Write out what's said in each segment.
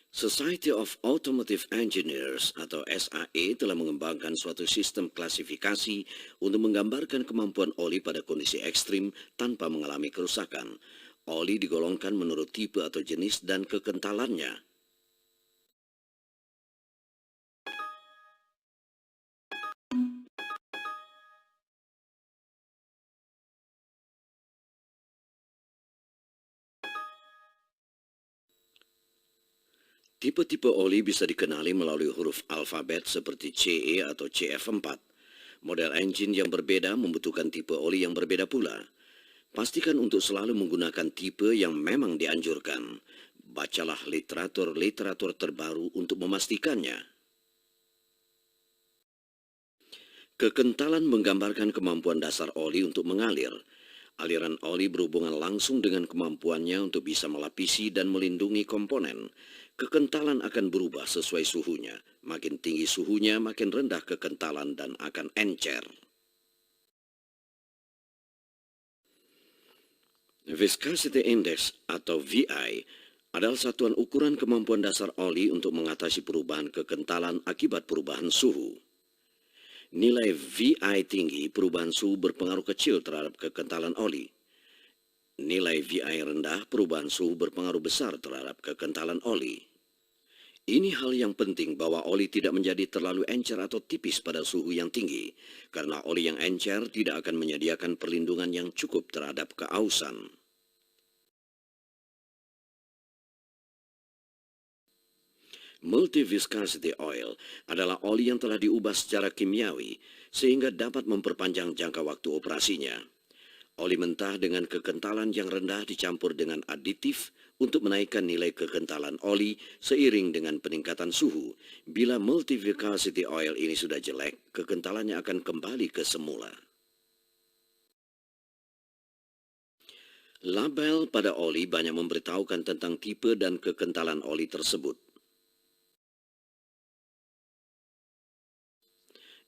Society of Automotive Engineers atau SAE telah mengembangkan suatu sistem klasifikasi untuk menggambarkan kemampuan oli pada kondisi ekstrim tanpa mengalami kerusakan. Oli digolongkan menurut tipe atau jenis dan kekentalannya. Tipe-tipe oli bisa dikenali melalui huruf alfabet seperti CE atau CF4. Model engine yang berbeda membutuhkan tipe oli yang berbeda pula. Pastikan untuk selalu menggunakan tipe yang memang dianjurkan. Bacalah literatur terbaru untuk memastikannya. Kekentalan menggambarkan kemampuan dasar oli untuk mengalir. Aliran oli berhubungan langsung dengan kemampuannya untuk bisa melapisi dan melindungi komponen. Kekentalan akan berubah sesuai suhunya. Makin tinggi suhunya, makin rendah kekentalan dan akan encer. Viscosity Index atau VI adalah satuan ukuran kemampuan dasar oli untuk mengatasi perubahan kekentalan akibat perubahan suhu. Nilai VI tinggi, perubahan suhu berpengaruh kecil terhadap kekentalan oli. Nilai VI rendah, perubahan suhu berpengaruh besar terhadap kekentalan oli. Ini hal yang penting bahwa oli tidak menjadi terlalu encer atau tipis pada suhu yang tinggi, karena oli yang encer tidak akan menyediakan perlindungan yang cukup terhadap keausan. Multi-viscosity oil adalah oli yang telah diubah secara kimiawi sehingga dapat memperpanjang jangka waktu operasinya. Oli mentah dengan kekentalan yang rendah dicampur dengan aditif untuk menaikkan nilai kekentalan oli seiring dengan peningkatan suhu. Bila multi-viscosity oil ini sudah jelek, kekentalannya akan kembali ke semula. Label pada oli banyak memberitahukan tentang tipe dan kekentalan oli tersebut.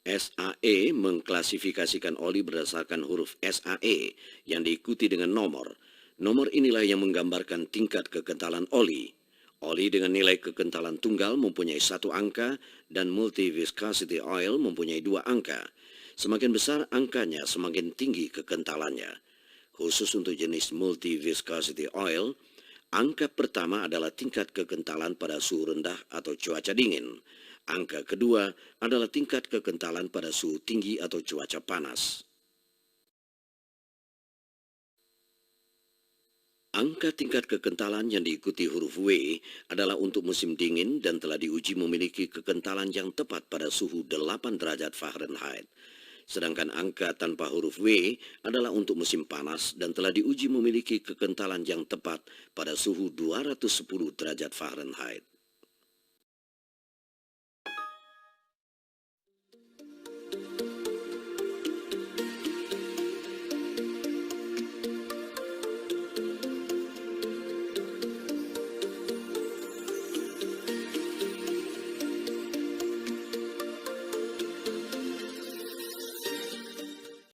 SAE mengklasifikasikan oli berdasarkan huruf SAE yang diikuti dengan nomor. Nomor inilah yang menggambarkan tingkat kekentalan oli. Oli dengan nilai kekentalan tunggal mempunyai 1 angka dan multi-viscosity oil mempunyai 2 angka. Semakin besar angkanya, semakin tinggi kekentalannya. Khusus untuk jenis multi-viscosity oil, angka pertama adalah tingkat kekentalan pada suhu rendah atau cuaca dingin. Angka kedua adalah tingkat kekentalan pada suhu tinggi atau cuaca panas. Angka tingkat kekentalan yang diikuti huruf W adalah untuk musim dingin dan telah diuji memiliki kekentalan yang tepat pada suhu 8 derajat Fahrenheit. Sedangkan angka tanpa huruf W adalah untuk musim panas dan telah diuji memiliki kekentalan yang tepat pada suhu 210 derajat Fahrenheit.